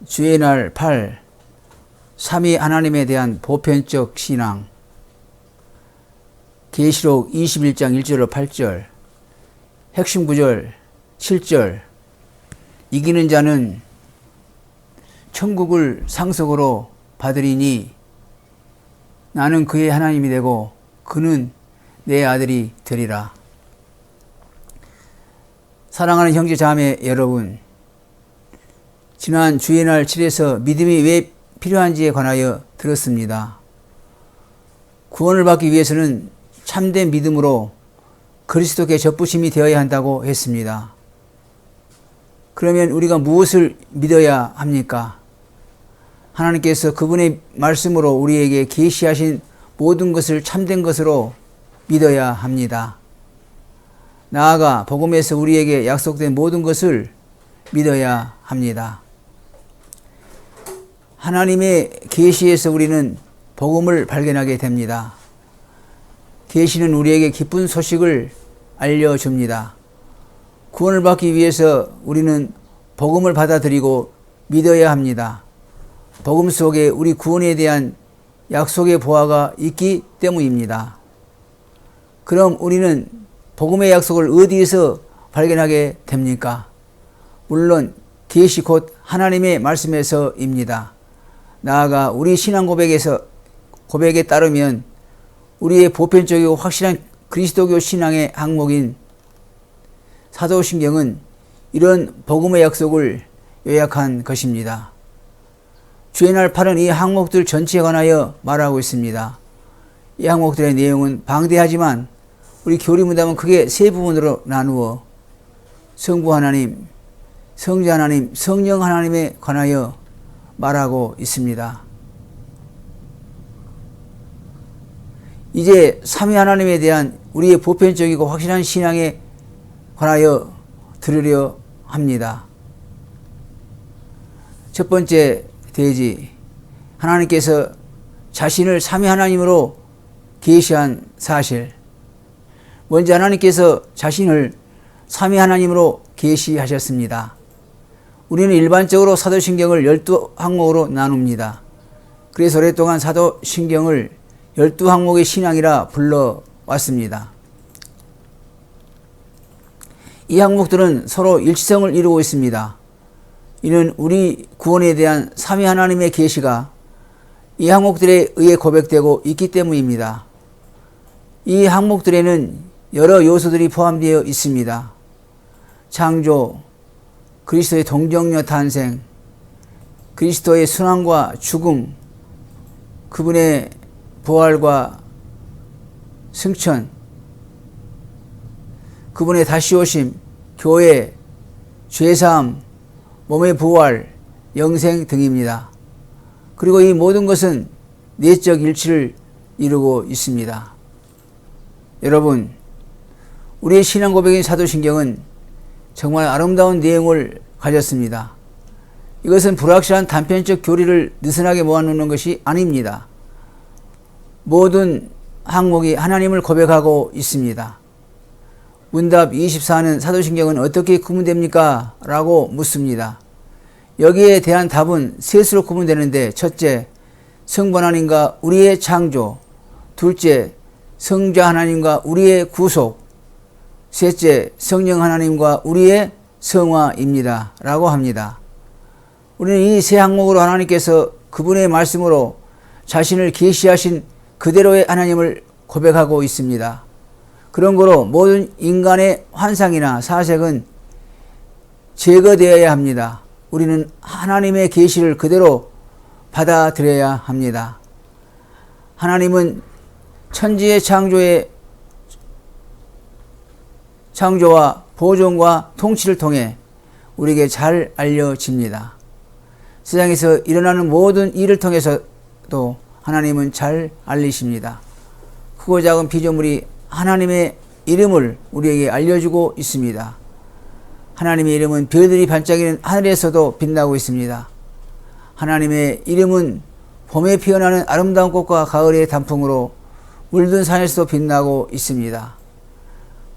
주의 날 8. 삼위 하나님에 대한 보편적 신앙. 계시록 21장 1절로 8절. 핵심 구절 7절. 이기는 자는 천국을 상속으로 받으리니 나는 그의 하나님이 되고 그는 내 아들이 되리라. 사랑하는 형제 자매 여러분, 지난 주의 날 7에서 믿음이 왜 필요한지에 관하여 들었습니다. 구원을 받기 위해서는 참된 믿음으로 그리스도께 접부심이 되어야 한다고 했습니다. 그러면 우리가 무엇을 믿어야 합니까? 하나님께서 그분의 말씀으로 우리에게 계시하신 모든 것을 참된 것으로 믿어야 합니다. 나아가 복음에서 우리에게 약속된 모든 것을 믿어야 합니다. 하나님의 계시에서 우리는 복음을 발견하게 됩니다. 계시는 우리에게 기쁜 소식을 알려줍니다. 구원을 받기 위해서 우리는 복음을 받아들이고 믿어야 합니다. 복음 속에 우리 구원에 대한 약속의 보화가 있기 때문입니다. 그럼 우리는 복음의 약속을 어디에서 발견하게 됩니까? 물론 계시 곧 하나님의 말씀에서입니다. 나아가 우리 신앙 고백에 따르면 우리의 보편적이고 확실한 그리스도교 신앙의 항목인 사도신경은 이런 복음의 약속을 요약한 것입니다. 주의 날 8은 이 항목들 전체에 관하여 말하고 있습니다. 이 항목들의 내용은 방대하지만 우리 교리문답은 크게 세 부분으로 나누어 성부 하나님, 성자 하나님, 성령 하나님에 관하여 말하고 있습니다. 이제 삼위 하나님에 대한 우리의 보편적이고 확실한 신앙에 관하여 들으려 합니다. 첫 번째 대지, 하나님께서 자신을 삼위 하나님으로 계시한 사실. 먼저 하나님께서 자신을 삼위 하나님으로 계시하셨습니다. 우리는 일반적으로 사도신경을 12항목으로 나눕니다. 그래서 오랫동안 사도신경을 12항목의 신앙이라 불러왔습니다. 이 항목들은 서로 일치성을 이루고 있습니다. 이는 우리 구원에 대한 삼위 하나님의 계시가 이 항목들에 의해 고백되고 있기 때문입니다. 이 항목들에는 여러 요소들이 포함되어 있습니다. 창조, 그리스도의 동정녀 탄생, 그리스도의 순환과 죽음, 그분의 부활과 승천, 그분의 다시 오심, 교회, 죄사함, 몸의 부활, 영생 등입니다. 그리고 이 모든 것은 내적 일치를 이루고 있습니다. 여러분, 우리의 신앙 고백인 사도신경은 정말 아름다운 내용을 가졌습니다. 이것은 불확실한 단편적 교리를 느슨하게 모아놓는 것이 아닙니다. 모든 항목이 하나님을 고백하고 있습니다. 문답 24는 사도신경은 어떻게 구분됩니까? 라고 묻습니다. 여기에 대한 답은 셋으로 구분되는데, 첫째, 성부 하나님과 우리의 창조, 둘째, 성자 하나님과 우리의 구속, 셋째, 성령 하나님과 우리의 성화입니다. 라고 합니다. 우리는 이 세 항목으로 하나님께서 그분의 말씀으로 자신을 계시하신 그대로의 하나님을 고백하고 있습니다. 그런 거로 모든 인간의 환상이나 사색은 제거되어야 합니다. 우리는 하나님의 계시를 그대로 받아들여야 합니다. 하나님은 천지의 창조와 보존과 통치를 통해 우리에게 잘 알려집니다. 세상에서 일어나는 모든 일을 통해서도 하나님은 잘 알리십니다. 크고 작은 피조물이 하나님의 이름을 우리에게 알려주고 있습니다. 하나님의 이름은 별들이 반짝이는 하늘에서도 빛나고 있습니다. 하나님의 이름은 봄에 피어나는 아름다운 꽃과 가을의 단풍으로 물든 산에서도 빛나고 있습니다.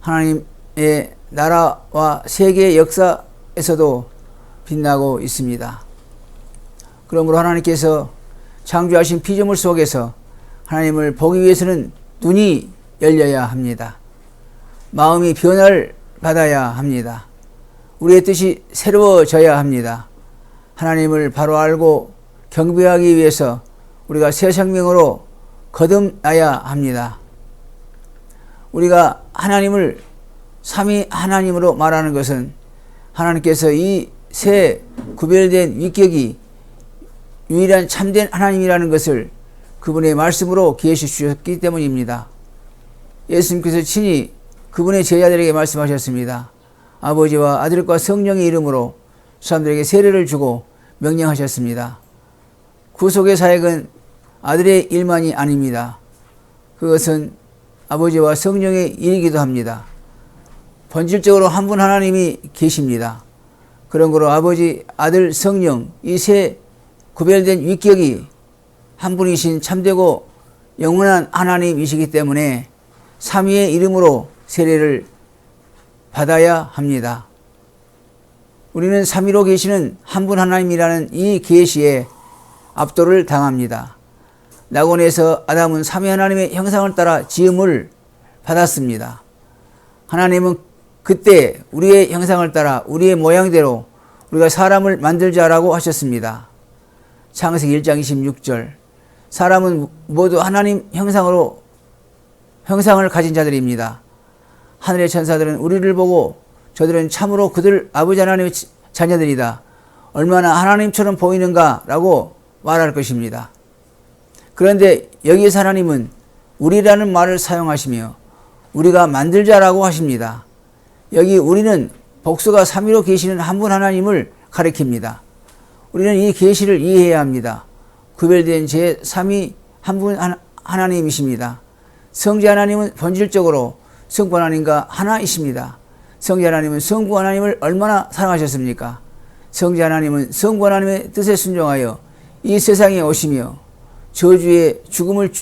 하나님의 나라와 세계의 역사에서도 빛나고 있습니다. 그러므로 하나님께서 창조하신 피조물 속에서 하나님을 보기 위해서는 눈이 열려야 합니다. 마음이 변화를 받아야 합니다. 우리의 뜻이 새로워져야 합니다. 하나님을 바로 알고 경배하기 위해서 우리가 새 생명으로 거듭나야 합니다. 우리가 하나님을 삼위 하나님으로 말하는 것은 하나님께서 이 새 구별된 위격이 유일한 참된 하나님이라는 것을 그분의 말씀으로 계시 주셨기 때문입니다. 예수님께서 친히 그분의 제자들에게 말씀하셨습니다. 아버지와 아들과 성령의 이름으로 사람들에게 세례를 주고 명령하셨습니다. 구속의 사역은 아들의 일만이 아닙니다. 그것은 아버지와 성령의 일이기도 합니다. 본질적으로 한 분 하나님이 계십니다. 그런 거로 아버지, 아들, 성령 이 세 구별된 위격이 한 분이신 참되고 영원한 하나님이시기 때문에 삼위의 이름으로 세례를 받아야 합니다. 우리는 삼위로 계시는 한 분 하나님이라는 이 계시에 압도를 당합니다. 낙원에서 아담은 삼위 하나님의 형상을 따라 지음을 받았습니다. 하나님은 그때 우리의 형상을 따라 우리의 모양대로 우리가 사람을 만들자라고 하셨습니다. 창세기 1장 26절. 사람은 모두 하나님 형상으로 형상을 가진 자들입니다. 하늘의 천사들은 우리를 보고 저들은 참으로 그들 아버지 하나님의 자녀들이다. 얼마나 하나님처럼 보이는가 라고 말할 것입니다. 그런데 여기에서 하나님은 우리라는 말을 사용하시며 우리가 만들자라고 하십니다. 여기 우리는 복수가 삼위로 계시는 한 분 하나님을 가리킵니다. 우리는 이 계시를 이해해야 합니다. 구별된 제3위 한 분 하나님이십니다. 성자 하나님은 본질적으로 성부 하나님과 하나이십니다. 성자 하나님은 성부 하나님을 얼마나 사랑하셨습니까? 성자 하나님은 성부 하나님의 뜻에 순종하여 이 세상에 오시며 저주의 죽음을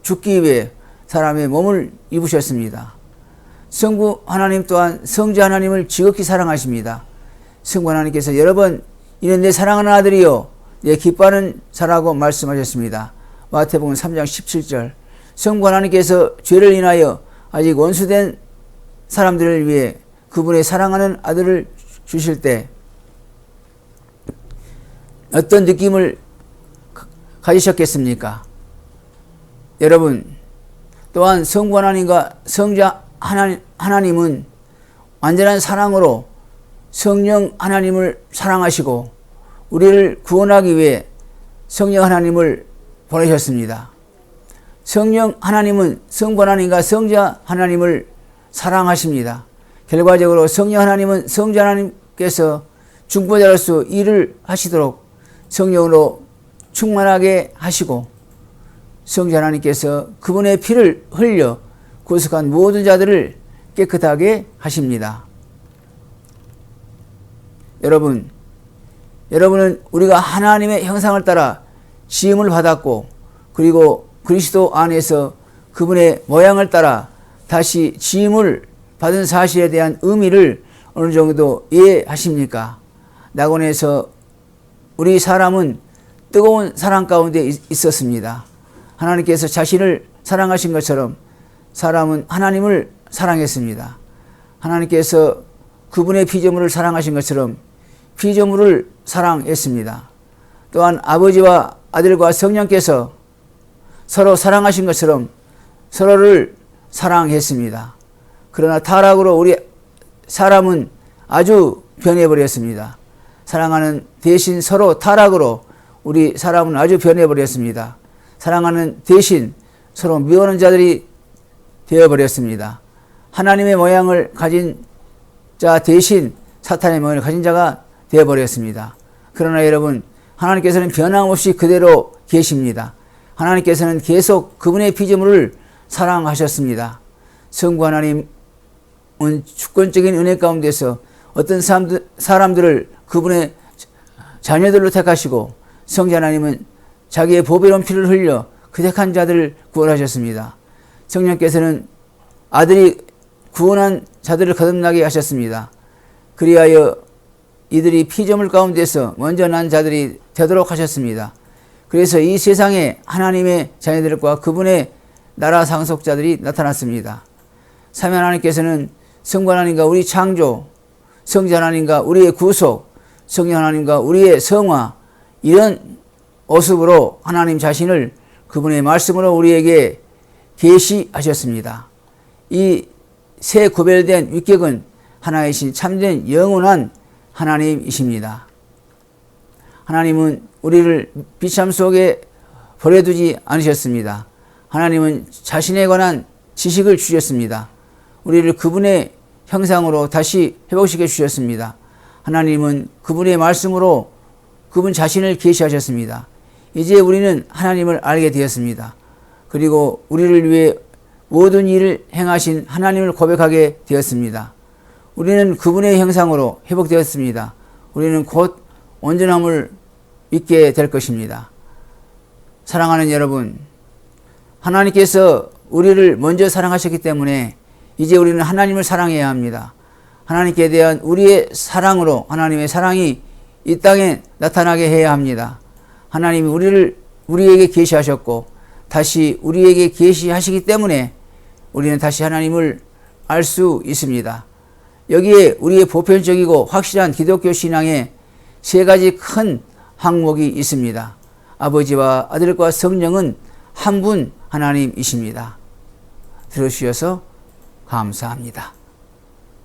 죽기 위해 사람의 몸을 입으셨습니다. 성부 하나님 또한 성자 하나님을 지극히 사랑하십니다. 성부 하나님께서 여러 번 이는 내 사랑하는 아들이요 내 기뻐하는 자라고 말씀하셨습니다. 마태복음 3장 17절. 성부 하나님께서 죄를 인하여 아직 원수된 사람들을 위해 그분의 사랑하는 아들을 주실 때 어떤 느낌을 가지셨겠습니까? 여러분, 또한 성부 하나님과 성자 하나님은 완전한 사랑으로 성령 하나님을 사랑하시고 우리를 구원하기 위해 성령 하나님을 보내셨습니다. 성령 하나님은 성부 하나님과 성자 하나님을 사랑하십니다. 결과적으로 성령 하나님은 성자 하나님께서 중보자로서 일을 하시도록 성령으로 충만하게 하시고 성자 하나님께서 그분의 피를 흘려 구속한 모든 자들을 깨끗하게 하십니다. 여러분은 우리가 하나님의 형상을 따라 지음을 받았고 그리고 그리스도 안에서 그분의 모양을 따라 다시 지음을 받은 사실에 대한 의미를 어느 정도 이해하십니까? 낙원에서 우리 사람은 뜨거운 사랑 가운데 있었습니다. 하나님께서 자신을 사랑하신 것처럼 사람은 하나님을 사랑했습니다. 하나님께서 그분의 피조물을 사랑하신 것처럼 피조물을 사랑했습니다. 또한 아버지와 아들과 성령께서 서로 사랑하신 것처럼 서로를 사랑했습니다. 그러나 타락으로 우리 사람은 아주 변해버렸습니다. 사랑하는 대신 서로 타락으로 우리 사람은 아주 변해버렸습니다. 사랑하는 대신 서로 미워하는 자들이 되어버렸습니다. 하나님의 모양을 가진 자 대신 사탄의 모양을 가진 자가 되어버렸습니다. 그러나 여러분, 하나님께서는 변함없이 그대로 계십니다. 하나님께서는 계속 그분의 피조물을 사랑하셨습니다. 성부 하나님은 주권적인 은혜 가운데서 어떤 사람들을 그분의 자녀들로 택하시고 성자 하나님은 자기의 보배로운 피를 흘려 그 택한 자들을 구원하셨습니다. 성령께서는 아들이 구원한 자들을 거듭나게 하셨습니다. 그리하여 이들이 피조물 가운데서 먼저 난 자들이 되도록 하셨습니다. 그래서 이 세상에 하나님의 자녀들과 그분의 나라 상속자들이 나타났습니다. 삼위 하나님께서는 성부 하나님과 우리 창조, 성자 하나님과 우리의 구속, 성령 하나님과 우리의 성화, 이런 모습으로 하나님 자신을 그분의 말씀으로 우리에게 계시하셨습니다. 이 새 구별된 위격은 하나이신 참된 영원한 하나님이십니다. 하나님은 우리를 비참 속에 버려두지 않으셨습니다. 하나님은 자신에 관한 지식을 주셨습니다. 우리를 그분의 형상으로 다시 회복시켜 주셨습니다. 하나님은 그분의 말씀으로 그분 자신을 계시하셨습니다. 이제 우리는 하나님을 알게 되었습니다. 그리고 우리를 위해 모든 일을 행하신 하나님을 고백하게 되었습니다. 우리는 그분의 형상으로 회복되었습니다. 우리는 곧 온전함을 믿게 될 것입니다. 사랑하는 여러분, 하나님께서 우리를 먼저 사랑하셨기 때문에 이제 우리는 하나님을 사랑해야 합니다. 하나님께 대한 우리의 사랑으로 하나님의 사랑이 이 땅에 나타나게 해야 합니다. 하나님이 우리에게 계시하셨고 다시 우리에게 계시하시기 때문에 우리는 다시 하나님을 알 수 있습니다. 여기에 우리의 보편적이고 확실한 기독교 신앙에 세 가지 큰 항목이 있습니다. 아버지와 아들과 성령은 한 분 하나님이십니다. 들어주셔서 감사합니다.